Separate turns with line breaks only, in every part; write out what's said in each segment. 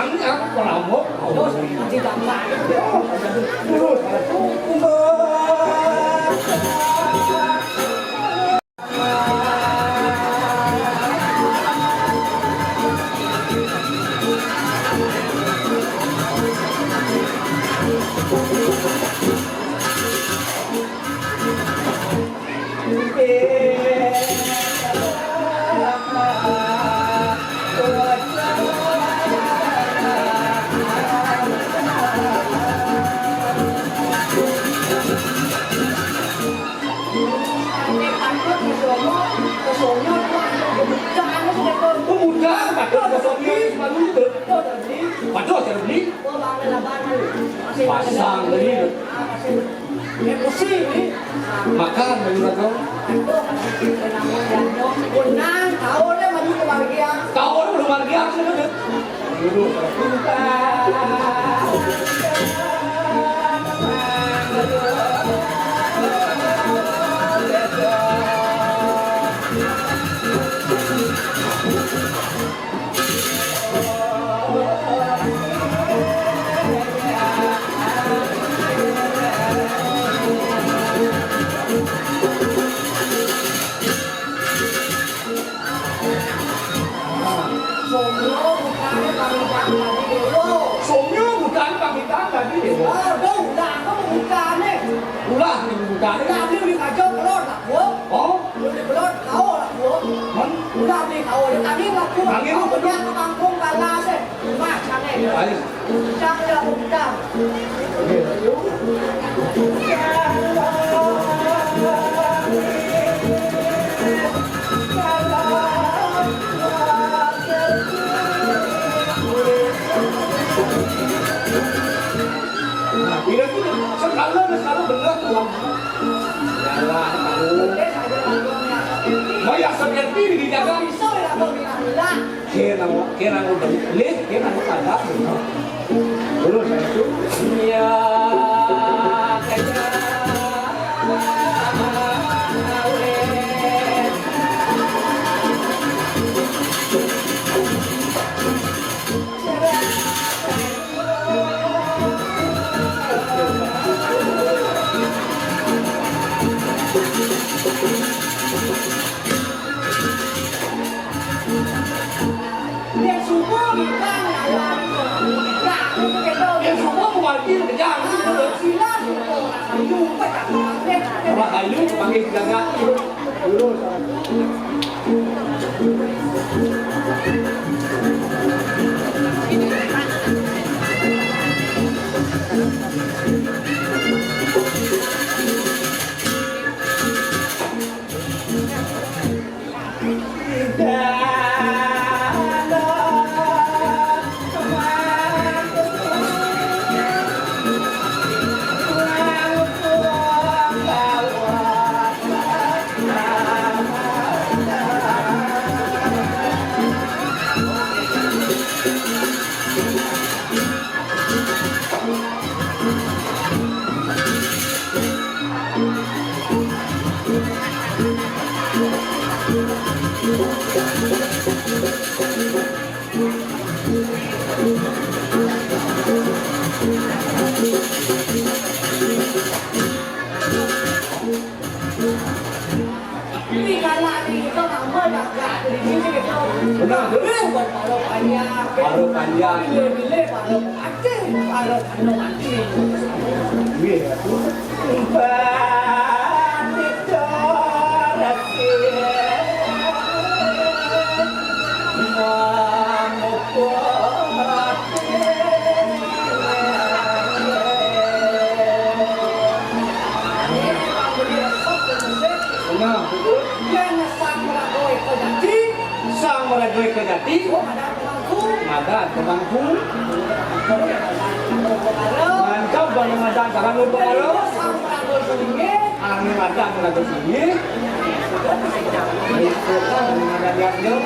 banyak perampok.
Oh, tidak banyak.
Terus. Pasang tadi makan bagaimana kau?
Unang tahu deh maju ke bagian.
Tahu belum bagian sih kan? Duduk. Somnya bukan pamitan tadi deh.
Đâu đàn có một đàn đấy.
Ulah nih bukan.
Đàn đi bị cả chốt lót là của.
Oh,
Đi lót khẩu là của.
man.
Udah đi khẩu để đàn đi là của. Khẩu của nhà bằng không cả la đấy. Mà chẳng này.
Baik.
Chẳng là một đàn.
Bila tu sekarang benar tuan. Yalah, tahu. Banyak seperti ini dijaga.
Sao lại là bởi vì là
Kira udah lihat, kira ada. Dulu saya itu. Ya,
Điện xuống quốc thì đang là gạ cái đâu.
yang semua mewakili kerjaan itu betul.
Sila thì phải dùng phải cả lên.
Kalau kayu pakai jaga dulu.
Vì cả lại thì các bạn hơi đặc gạ thì như thế đâu.
Benar, betul.
Lên còn bảo lộc anh nhà.
Baru panjang.
Lên bảo lộc anh chứ. Bảo lộc anh nông anh chứ.
Iya tuh. Benar, betul.
Yang sang meragoi kejati.
Sang meragoi kejati,
Ada
maka temangku. Mantap banyak macam cara untuk kalau.
sang meragoi sedikit.
Angin ada mengatur sini. Itu kan ada yang jauh.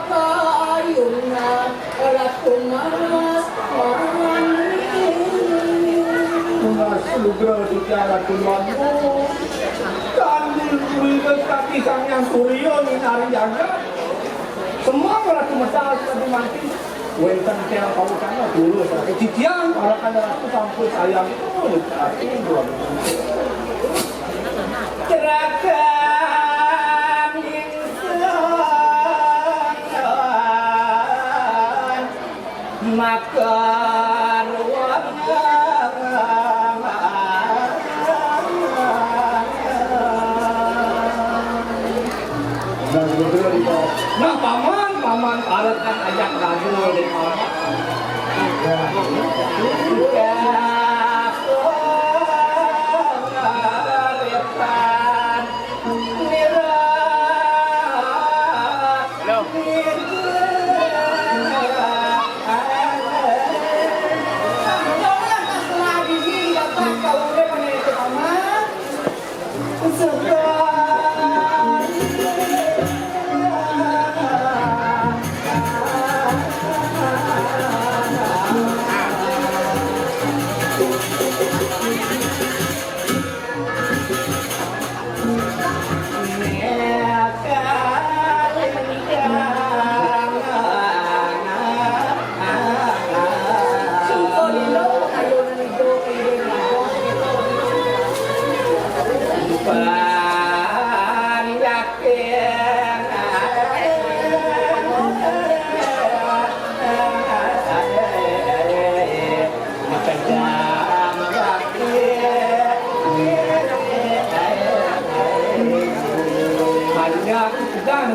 kayuna Ratumas
Sugra secara tulanmu Kandil berikan kaki sang yang suryo minari jaga semua ratu medal seperti mati Wenten tiang kau sana dulu saya cician orang kan ratu sampai sayang itu arti dua Terakan insan maka Nah, paman parat kan ajak radu di paman.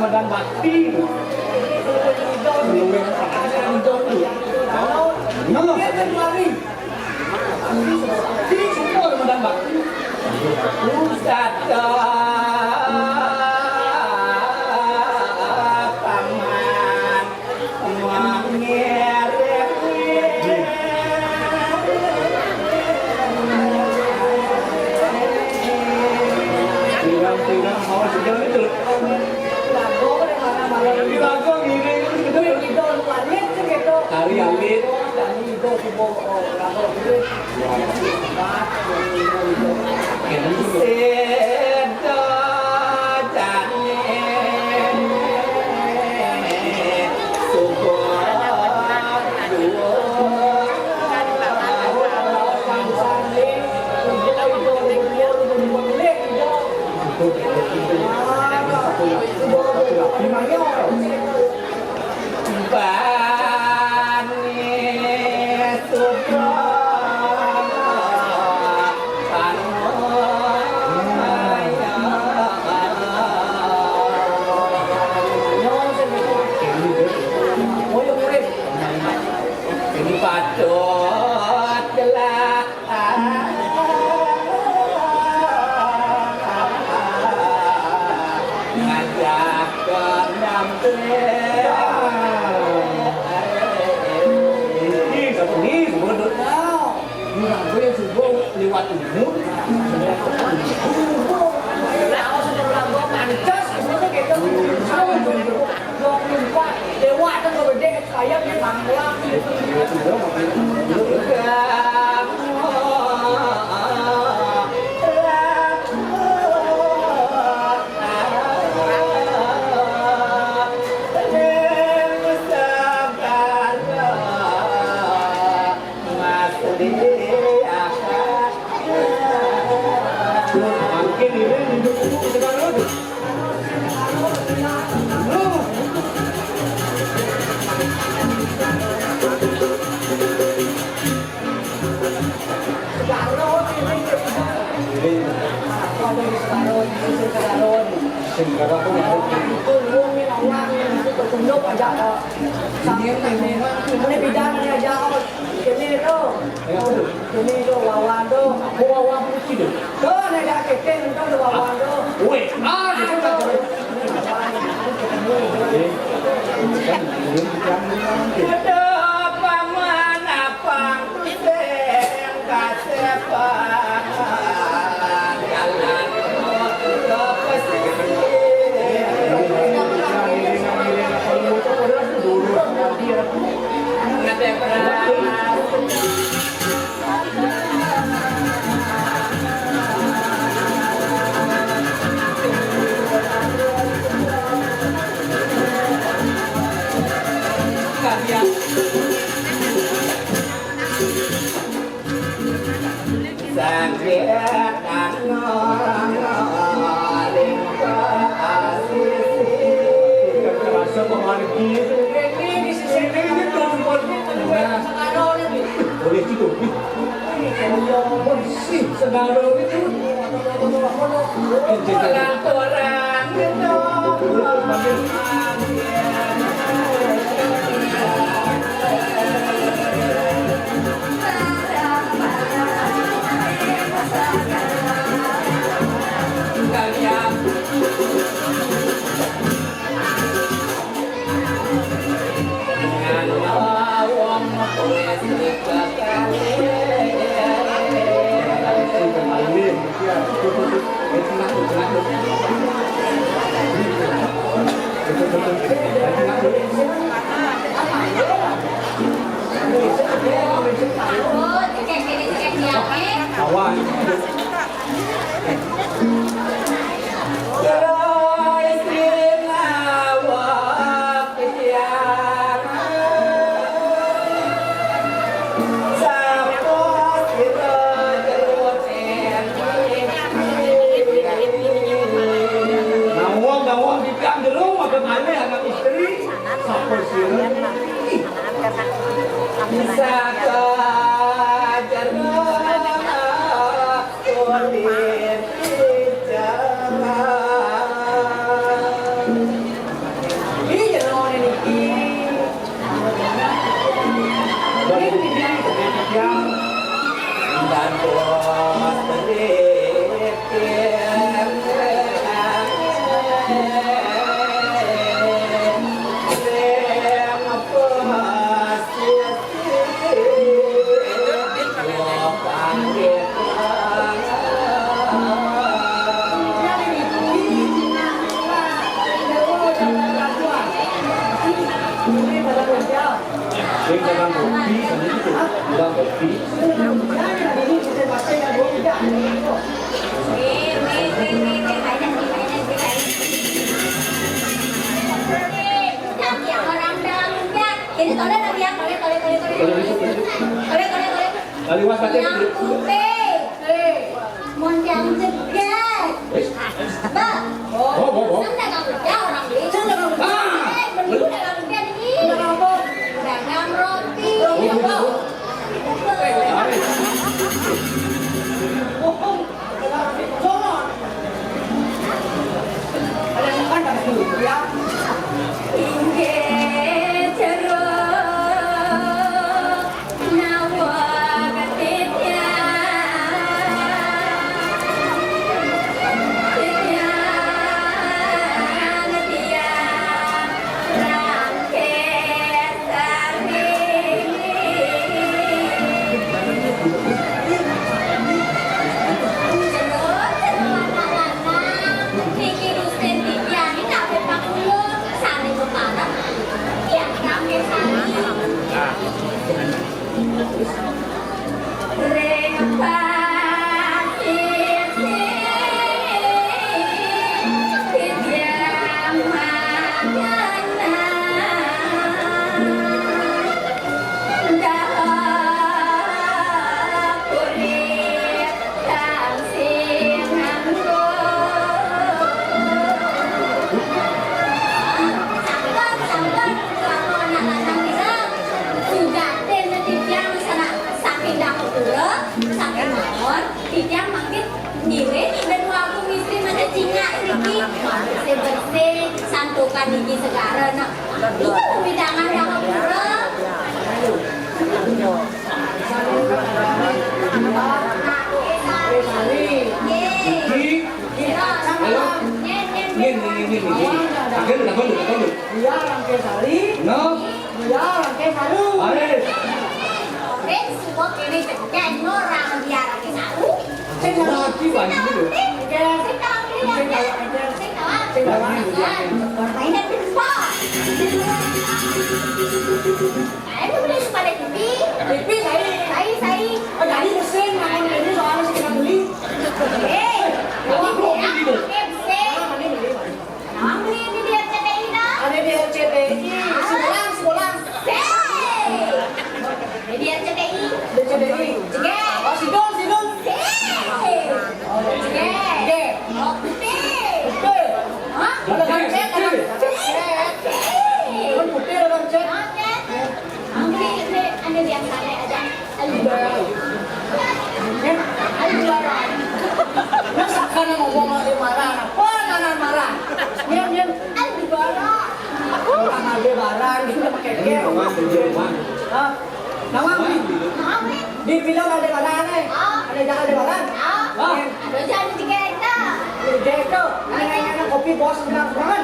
Dan bakti belum yang itu di situ dan bakti Ustaz paman mengirim tidak mau sejauh itu Di lagu gini itu alit gitu. Tari alit. Tari itu tiba lagu gitu. Sedo jane subuh lewat umur dewa kan gede kayak memang Ini bidangnya aja, ini tuh wawan tuh, wawan itu, tuh ada keken itu wawan tuh. Wih, ada paman apa yang kasih jalan Terasa memargi.
Ini di sisi ini perempuan itu juga sekarang ini.
Boleh gitu.
Bersih segala itu. Orang itu.
Awan. Nawang di gang jeruk makan aneh anak istri. Apa sih?
Bisa ke jeruk kulit hijau. Ini jeruk ini. Dan bos sedikit
Yang dalam kopi, ini itu dalam kopi.
Ini toleh tadi ya, toleh.
Liwat pakai
Yang putih, mondang jegat. Bah, sudah kamu kerja orang di. Mending udah kamu kerja ini. Dagang roti. Tidak makin gini dan waktu misteri mana Cina ini bersih santukan gigi sekarang nak itu bidangan yang pura semua kini cengkeh orang biar lagi saru.
Lagi lagi dulu.
Mainan pinball. Saya beli pada TV. TV saya. Oh jadi mesin main ini soalnya kita beli. FC. Nama beli ini di RCTI dah.
Ada di RCTI. Sekolah.
Di RCTI.
RCTI.
Cengkeh.
Oh, Sidon.
Oh, cengkeh.
bilang ada balangan. Ada jangan ada balangan.
Ada jangan digenda.
Deko, ini kopi bos bilang banget.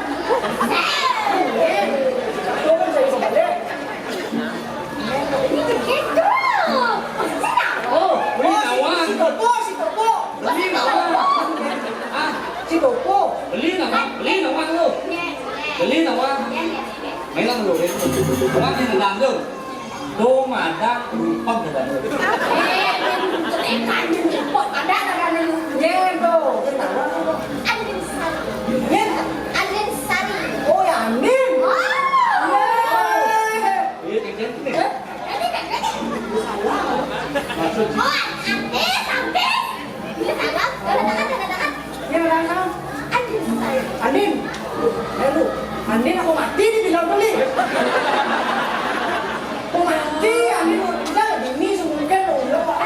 Itu kan saya balik.
Ini gitu.
Oh,
Beli nawang.
si Topo.
Beli nawang.
Si Topo.
Beli nawang lu. Beli nawang. Mấy lần rồi đấy. Nawang thì làm được. Đô mà đang không thể làm được.
Em kan jemput ada ada
Deko.
Andin Sari.
Yen.
Andin Sari.
Oh ya, Nin.
Iya, cái này.
Ini kan ini.
Maksud
Oh, Andin. Ini salah. Katakan.
Yang mana?
Andin Sari.
Andin. Lu, Andin aku mati dibilang beli. Aku mati, Andin mau bilang ini semuanya lo udah Pak.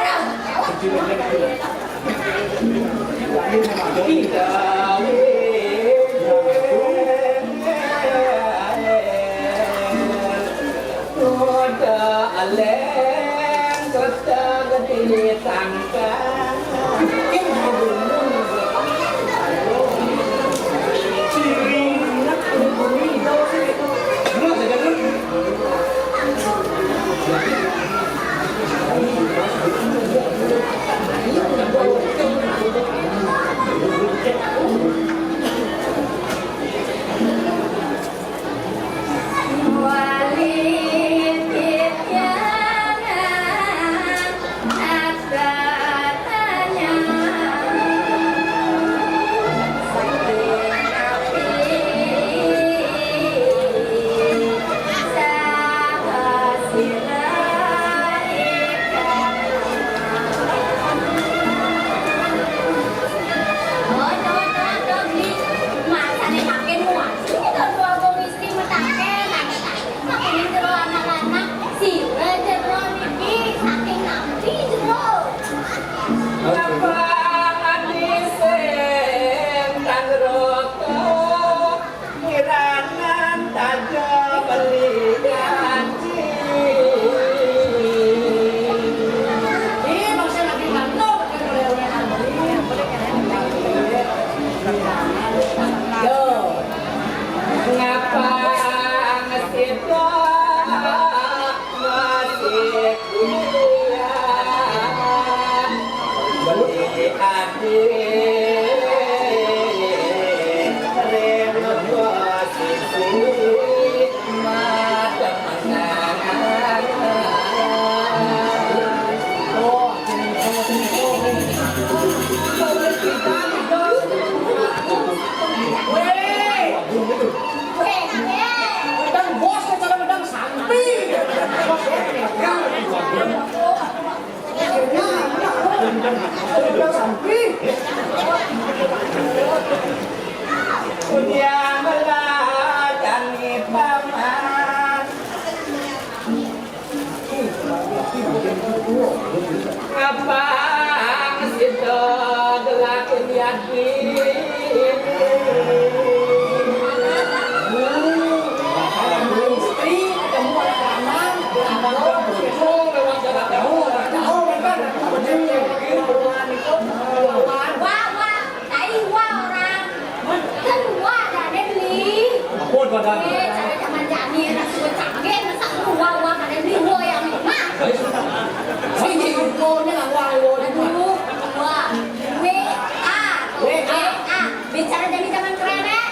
Bicara dari zaman keren ya.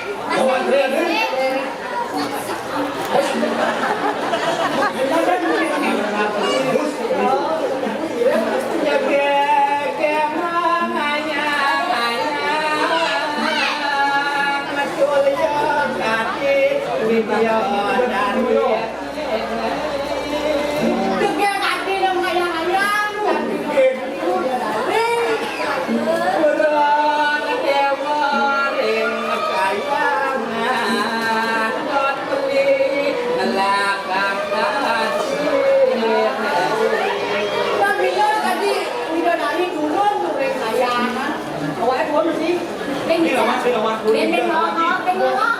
Bên bên nó bên nó.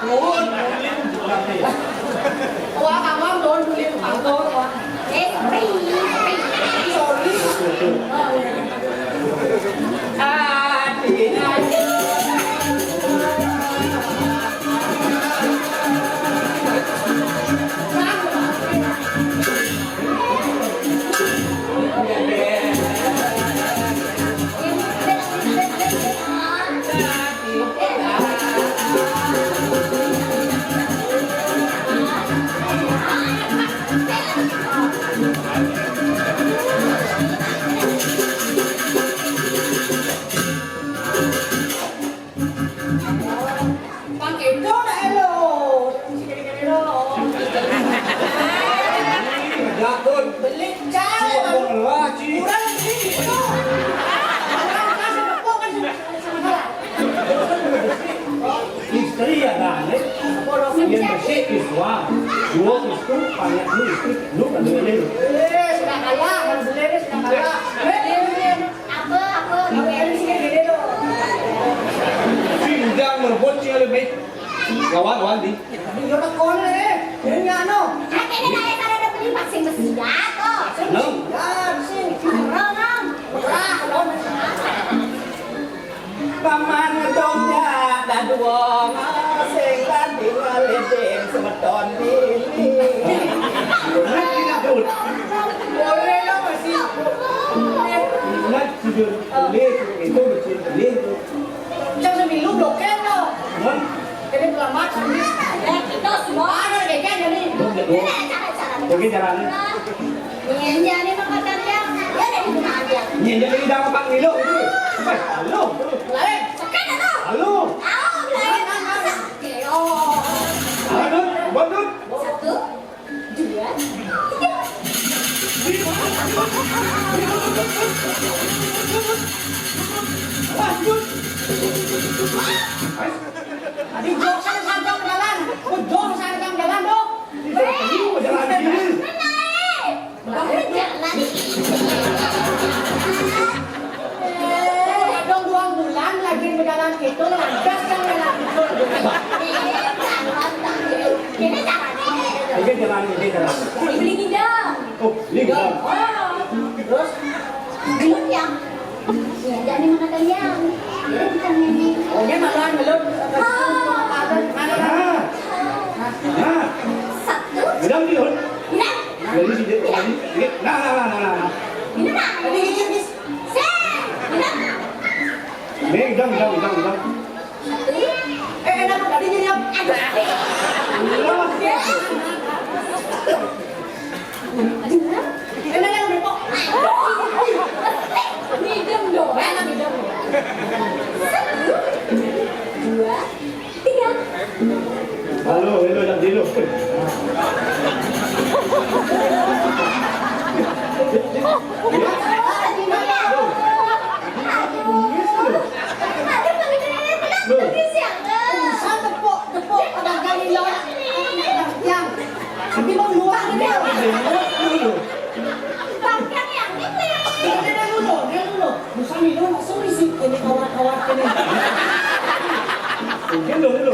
iswa, dua itu banyak lu kan ini.
Sudah kalah, harus beli sudah kalah.
Apa?
Ini sih gede loh.
Pindang merebut sih lebih. Lawan di.
Ini jodoh kon nih. Ini ano?
Ini kayak ada beli vaksin besi jatuh.
No.
Ya, sini.
Orang.
Paman ngedongnya dan dua sing lan tinggalin semeton dili. Tidak dud.
Boleh lah masih.
Ingat tidur itu bersin itu.
Jangan sembilu bloken loh.
Mon.
Ini selamat.
Kita semua.
Ada dekan jadi.
Oke jalan.
Ini jadi makan yang ya dari mana aja.
Nhìn cho đi đâu bạn nghỉ lộ chứ. Alo.
Lại.
Sekarang tu.
Alo. Alo, bandut.
Satu, dua, tiga.
Bandut.
Tadi jok sana sanjang jalan. Jok sana sanjang jalan dong.
Ini mau jalan sini.
Naik. Jalan.
Dong 2 bulan lagi berjalan gitu lantas kan jalan itu.
Ini caranya.
Ini jalan.
Beli ginjal.
Oh, lihat.
Terus
Belum yang. Ya, jadi mana kalian? Jadi kita nyanyi.
oh dia malah belum mana
Nah. Nah.
Satu.
Udah di hon.
Ini.
Jadi sini. Nah.
Ini mana?
tadi gigit
Sen. Ini.
Nih, dong.
Satu.
enak tadi jadi apa?
Dua.
Enak berpok.
Minum dong.
Enak minum.
Satu. Dua. Tiga.
Halo, jangan dulu.
Usah tepuk pada kali lo. Yang tapi mau luar ini. Dia dulu. Usah minum langsung isi ini kawan-kawan ini.
Dulu.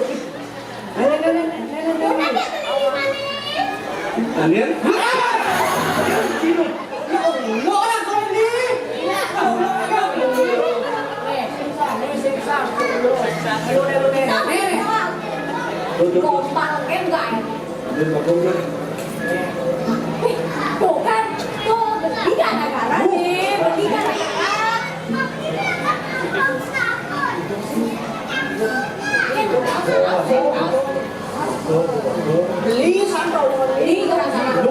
Kalian?
Lo orang kau ini.
Kompak em gak? Tuh kan, tuh beli gara-gara nih, beli gara-gara.
Beli santau
Beli gara-gara.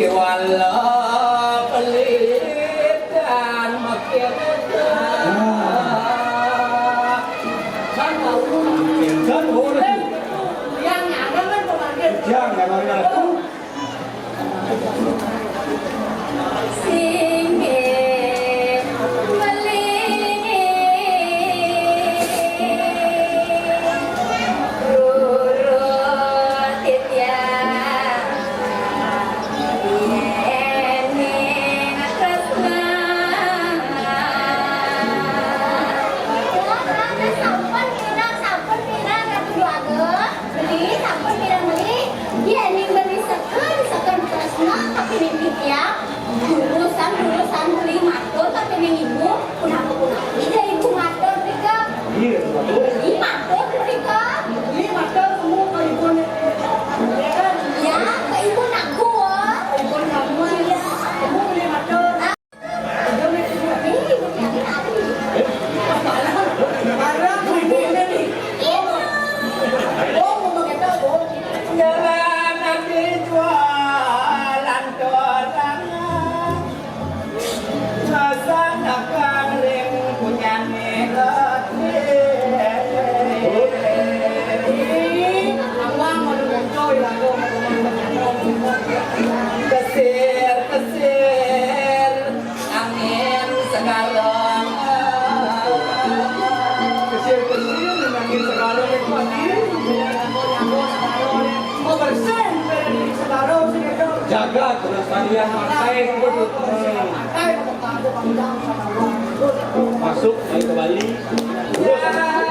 Makin wala pelit dan makin
Kan tahu.
kan boleh
Yang ada kan pemakai.
jangan mana tu
Singe melingi rurut titya yening tresna sampun pirang ratu duaga beli sampun pirang beli yening beli seken tresna tapi mimpi tiap jurusan beli matur tapi ning ibu punapa ide ibu matur rika
iya tu
beli matur rika
Ini makan semua ke ibu ni. Ya kan?
ya ke ibu nak gua
Ibu kamu ya. Kamu beli makan. Dia ni semua.
ini ibu yang tadi
Barang ibu ni.
ibu
Oh, mau kita oh.
jalan nanti jualan orang rasa nak kering punya niat
Awang mau muncul lah kau
kesir kesir angin sekarang kesir kesir angin sekarang
mau bersen dari sekarang sini kau.
jaga kelestarian pantai
Pakai kamu tahu kamu jangan sama orang.
masuk lagi ke Bali terus